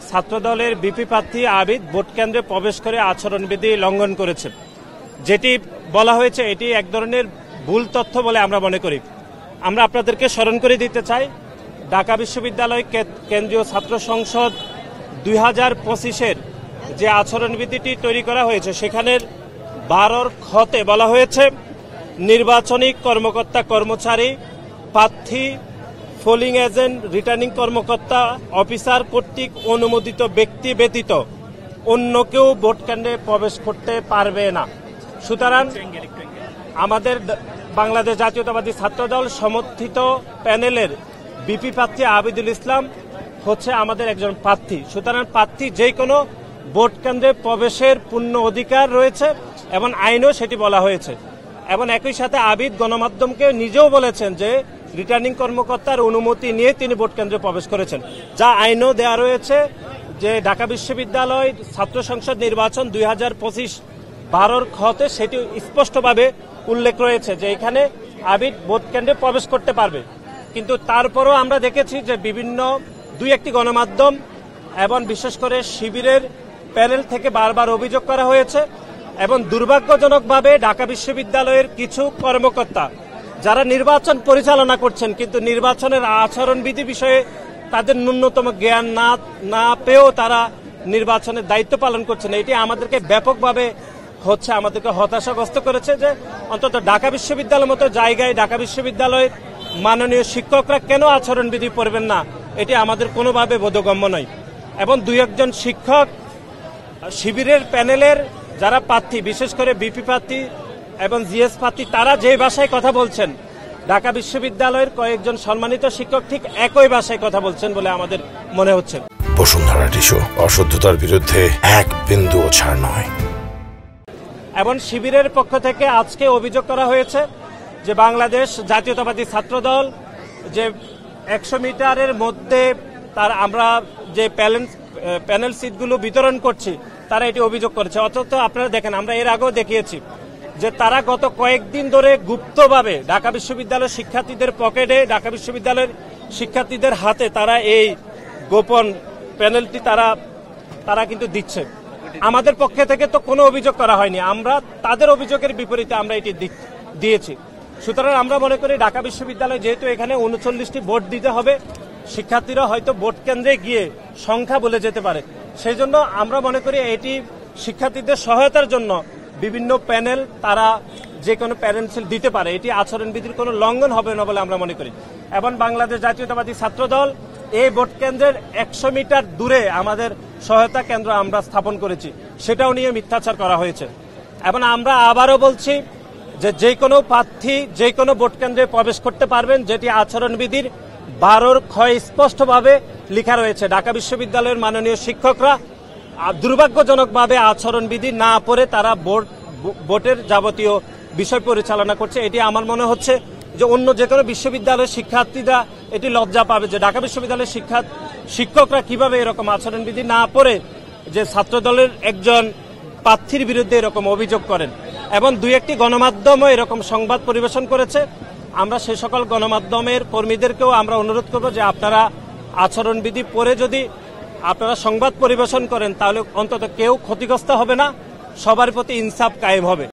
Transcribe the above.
ছাত্রদলের বিপি প্রার্থী আবিদ ভোট কেন্দ্রে প্রবেশ করে আচরণবিধি লঙ্ঘন করেছে, যেটি বলা হয়েছে এটি এক ধরনের ভুল তথ্য বলে আমরা মনে করি। আমরা আপনাদেরকে স্মরণ করে দিতে চাই, ঢাকা বিশ্ববিদ্যালয় কেন্দ্রীয় ছাত্র সংসদ 2025-এর যে আচরণবিধিটি তৈরি করা হয়েছে সেখানের 12 খতে বলা হয়েছে নির্বাচনী কর্মকর্তা কর্মচারী, প্রার্থী, পোলিং এজেন্ট, রিটার্নিং কর্মকর্তা, অফিসার কর্তৃক অনুমোদিত ব্যক্তি ব্যতীত অন্য কেউ ভোট কেন্দ্রে প্রবেশ করতে পারবে না। সুতরাং আমাদের বাংলাদেশ জাতীয়তাবাদী ছাত্রদল সমর্থিত প্যানেলের বিপি প্রার্থী আবিদুল ইসলাম হচ্ছে আমাদের একজন প্রার্থী। সুতরাং প্রার্থী যে কোনো ভোট কেন্দ্রে প্রবেশের পূর্ণ অধিকার রয়েছে এবং আইনেও সেটি বলা হয়েছে। এবং একই সাথে আবিদ গণমাধ্যমকে নিজেও বলেছেন যে রিটার্নিং কর্মকর্তার অনুমতি নিয়ে তিনি ভোট কেন্দ্রে প্রবেশ করেছেন, যা আইনও দেওয়া রয়েছে যে ঢাকা বিশ্ববিদ্যালয় ছাত্র সংসদ নির্বাচন 2025 12 খতে সেটি স্পষ্টভাবে উল্লেখ রয়েছে যে এখানে আবিদ ভোট কেন্দ্রে প্রবেশ করতে পারবে। কিন্তু তারপরও আমরা দেখেছি যে বিভিন্ন দুই একটি গণমাধ্যম এবং বিশেষ করে শিবিরের প্যানেল থেকে বারবার অভিযোগ করা হয়েছে এবং দুর্ভাগ্যজনকভাবে ঢাকা বিশ্ববিদ্যালয়ের কিছু কর্মকর্তা যারা নির্বাচন পরিচালনা করছেন কিন্তু নির্বাচনের আচরণবিধি বিষয়ে তাদের ন্যূনতম জ্ঞান না পেয়েও তারা নির্বাচনের দায়িত্ব পালন করছেন। এটি আমাদেরকে ব্যাপকভাবে আমাদেরকে হতাশাগ্রস্ত করেছে যে অন্তত ঢাকা বিশ্ববিদ্যালয়ের মতো জায়গায় ঢাকা বিশ্ববিদ্যালয়ের মাননীয় শিক্ষকরা কেন আচরণবিধি পড়বেন না, এটি আমাদের কোনোভাবে বোধগম্য নয়। এবং দুই একজন শিক্ষক শিবিরের প্যানেলের যারা প্রার্থী, বিশেষ করে বিপি প্রার্থী এবং জিএস প্রার্থী, তারা যে ভাষায় কথা বলছেন ঢাকা বিশ্ববিদ্যালয়ের কয়েকজন সম্মানিত শিক্ষক ঠিক একই ভাষায় কথা বলছেন বলে আমাদের মনে হচ্ছে। বসুন্ধরা টিস্যু, অশুদ্ধতার বিরুদ্ধে এক বিন্দুও ছাড় নয়। এবং শিবিরের পক্ষ থেকে আজকে অভিযোগ করা হয়েছে যে বাংলাদেশ জাতীয়তাবাদী ছাত্রদল যে 100 মিটারের মধ্যে আমরা যে প্যানেল সিটগুলো বিতরণ করছি তারা এটি অভিযোগ করেছে। অথচ আপনারা দেখেন, আমরা এর আগেও দেখিয়েছি যে তারা গত কয়েকদিন ধরে গুপ্তভাবে ঢাকা বিশ্ববিদ্যালয়ের শিক্ষার্থীদের পকেটে, ঢাকা বিশ্ববিদ্যালয়ের শিক্ষার্থীদের হাতে তারা এই গোপন প্যানেলটি তারা কিন্তু দিচ্ছে। আমাদের পক্ষে থেকে তো কোনো অভিযোগ করা হয়নি, আমরা তাদের অভিযোগের বিপরীতে আমরা এটি দিয়েছি। সুতরাং আমরা মনে করি ঢাকা বিশ্ববিদ্যালয় যেহেতু এখানে 39টি ভোট দিতে হবে, শিক্ষার্থীরা হয়তো ভোট কেন্দ্রে গিয়ে সংখ্যা বলে যেতে পারে, সেই জন্য আমরা মনে করি এটি শিক্ষার্থীদের সহায়তার জন্য বিভিন্ন প্যানেল তারা যে কোনো প্যানেল দিতে পারে, এটি আচরণবিধির কোনো লঙ্ঘন হবে না বলে আমরা মনে করি। এবং বাংলাদেশ জাতীয়তাবাদী ছাত্রদল এই ভোট কেন্দ্রের 100 মিটার দূরে আমাদের সহায়তা কেন্দ্র আমরা স্থাপন করেছি, সেটাও নিয়ে মিথ্যাচার করা হয়েছে। এবং আমরা আবারও বলছি যে কোনো প্রার্থী যে কোনো ভোট কেন্দ্রে প্রবেশ করতে পারবেন, যেটি আচরণবিধির 12 খ স্পষ্টভাবে লেখা রয়েছে। ঢাকা বিশ্ববিদ্যালয়ের মাননীয় শিক্ষকরা দুর্ভাগ্যজনকভাবে আচরণবিধি না পড়ে তারা ভোটের যাবতীয় বিষয় পরিচালনা করছে। এটি আমার মনে হচ্ছে যে অন্য যে কোনো বিশ্ববিদ্যালয়ের শিক্ষার্থীরা এটি লজ্জা পাবে যে ঢাকা বিশ্ববিদ্যালয়ের শিক্ষকরা কিভাবে এরকম আচরণবিধি না পড়ে যে ছাত্রদলের একজন প্রার্থীর বিরুদ্ধে এরকম অভিযোগ করেন। এবং দুই একটি গণমাধ্যমও এরকম সংবাদ পরিবেশন করেছে। আমরা সে সকল গণমাধ্যমের কর্মীদেরকেও আমরা অনুরোধ করব যে আপনারা আচরণবিধি পড়ে যদি আপনারা সংবাদ পরিবেশন করেন তাহলে অন্তত কেউ ক্ষতিগ্রস্ত হবে না, সবার প্রতি ইনসাফ কায়েম হবে।